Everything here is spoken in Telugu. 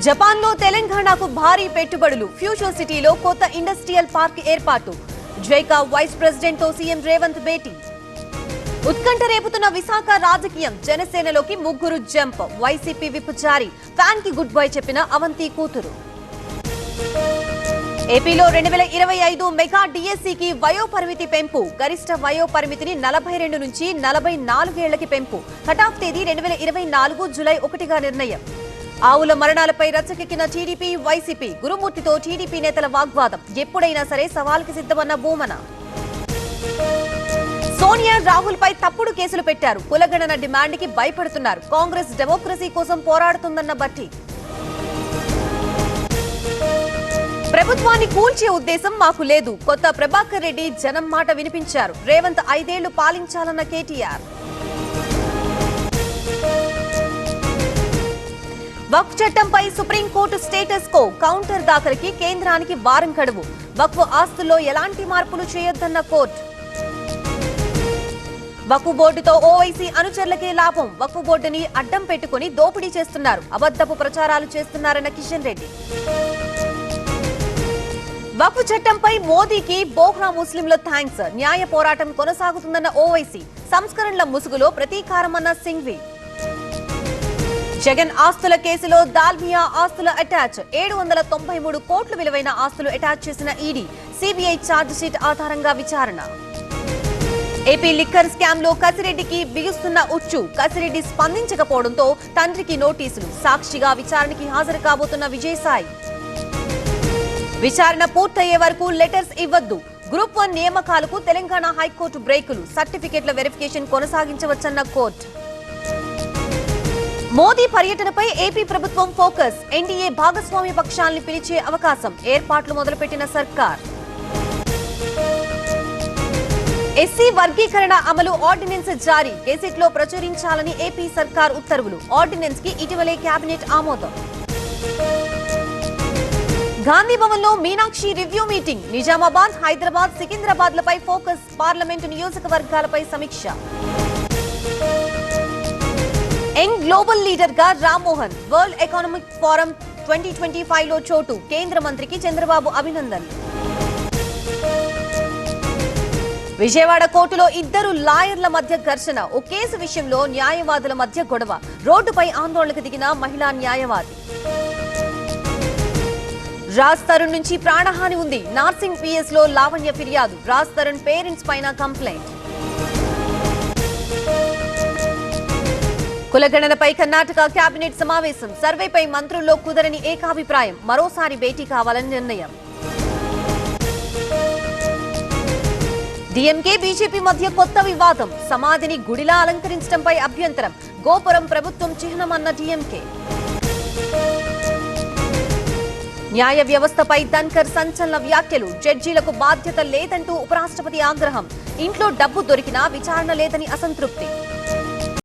జపాన్లో తెలంగాణకు భారీ పెట్టుబడులు. ఫ్యూచర్ సిటీలో కొత్త ఇండస్ట్రియల్ పార్క్ ఏర్పాటు. జైకా వైస్ ప్రెసిడెంట్ తో సీఎం రేవంత్ భేటీ. ఉత్కంఠ రేపుతున్న విశాఖ రాజకీయం. జనసేనలోకి ముగ్గురు జంప్. వైసీపీ విప్ జారీ. ఫ్యాన్ కి గుడ్ బై చెప్పిన అవంతి కూతురు. ఏపీలో 2025 మెగా డిఎస్సికి వయోపరిమితి పెంపు. గరిష్ట వయోపరిమితిని 42 నుంచి 44 ఏళ్లకి పెంపు. కటాఫ్ తేదీ 2024 జూలై 1గా నిర్ణయం. ఆవుల మరణాలపై రచ్చకెక్కిన టీడీపీ వైసీపీ. గురుమూర్తితో టీడీపీ నేతల వాగ్వాదం. ఎప్పుడైనా సరే సవాల్కి సిద్ధమన్న భూమన. సోనియా రాహుల్ పై తప్పుడు కేసులు పెట్టారు. కులగణన డిమాండ్ కి భయపడుతున్నారు. కాంగ్రెస్ డెమోక్రసీ కోసం పోరాడుతుందన్న బట్టి. ప్రభుత్వాన్ని కూల్చే ఉద్దేశం మాకు లేదు. కొత్త ప్రభాకర్ రెడ్డి జనం మాట వినిపించారు. రేవంత్ 5 ఏళ్లు పాలించాలన్న కేటీఆర్. వక్ఫ్ చట్టంపై సుప్రీంకోర్టు స్టేటస్ కో. కౌంటర్ దాఖలుకి కేంద్రానికి వారం గడువు. వక్ఫ్ ఆస్తుల్లో ఎలాంటి మార్పులు చేయొద్దన్న కోర్టు. వక్ఫ్ బోర్డుతో ఓవైసీ అనుచరులకే లాభం. వక్ఫ్ బోర్డుని అడ్డం పెట్టుకుని దోపిడీ చేస్తున్నారు. అబద్ధపు ప్రచారాలు చేస్తున్నారన్న కిషన్ రెడ్డి. వక్ఫ్ చట్టంపై మోదీకి బోహ్రా ముస్లింల థ్యాంక్స్. న్యాయ పోరాటం కొనసాగుతుందన్న ఓవైసీ. సంస్కరణల ముసుగులో ప్రతీకారమన్న సింఘ్వి. జగన్ ఆస్తుల కేసులో దాల్మియా ఆస్తుల అటాచ్. 793 కోట్ల విలువైన ఆస్తులు అటాచ్ చేసిన ఈడీ. సిబిఐ ఛార్జ్ షీట్ ఆధారంగా విచారణ. ఏపీ లిక్కర్ స్కామ్ లో కసిరెడ్డికి బిగుస్తున్న ఉచ్చు. కసిరెడ్డి స్పందించకపోవడంతో తండ్రికి నోటీసులు. సాక్షిగా విచారణకి హాజరు కాబోతున్న విజయసాయి. విచారణ పూర్తయ్యే వరకు లెటర్స్ ఇవ్వద్దు. గ్రూప్ 1 నియామకాలకు తెలంగాణ హైకోర్టు బ్రేకులు. సర్టిఫికెట్ల వెరిఫికేషన్ కొనసాగించవచ్చన్న కోర్టు. మోదీ పర్యటనపై ఏపీ ప్రభుత్వం ఫోకస్. ఎన్డీఏ భాగస్వామ్య పక్షాల్ని పిలిచే అవకాశం. ఏర్పాట్లు మొదలుపెట్టిన సర్కార్. ఎస్సీ వర్గీకరణ అమలు ఆర్డినెన్స్ జారీ. గెజెట్ లో ప్రచురించాలని ఏపీ సర్కార్ ఉత్తర్వులు. ఆర్డినెన్స్ కి ఇటీవలే కేబినెట్ ఆమోదం. గాంధీ భవన్ లో మీనాక్షి రివ్యూ మీటింగ్. నిజామాబాద్, హైదరాబాద్, సికింద్రాబాద్ లపై ఫోకస్. పార్లమెంటు నియోజకవర్గాలపై సమీక్ష. యంగ్ గ్లోబల్ లీడర్ గా రామ్మోహన్. వరల్డ్ ఎకనామిక్ ఫోరం 2025 లో చోటు. కేంద్ర మంత్రికి చంద్రబాబు అభినందనలు. విజయవాడ కోర్టులో 2 లాయర్ల మధ్య ఘర్షణ. ఓ కేసు విషయంలో న్యాయవాదుల మధ్య గొడవ. రోడ్డుపై ఆందోళనకు దిగిన మహిళా న్యాయవాది. రాజ్ తరుణ్ నుంచి ప్రాణహాని ఉంది. నార్సింగ్ పిఎస్ లో లావణ్య ఫిర్యాదు. రాజ్ తరుణ్ పేరెంట్స్ పైన కంప్లైంట్. కులగణనపై కర్ణాటక కేబినెట్ సమావేశం. సర్వేపై మంత్రుల్లో కుదరని ఏకాభిప్రాయం. మరోసారి భేటీ కావాలని నిర్ణయం. డీఎంకే బీజేపీ మధ్య కొత్త వివాదం. సమాధిని గుడిలా అలంకరించడంపై అభ్యంతరం. గోపురం ప్రభుత్వం చిహ్నమన్న డీఎంకే. న్యాయ వ్యవస్థపై ధన్కర్ సంచలన వ్యాఖ్యలు. జడ్జీలకు బాధ్యత లేదంటూ ఉపరాష్ట్రపతి ఆగ్రహం. ఇంట్లో డబ్బు దొరికినా విచారణ లేదని అసంతృప్తి.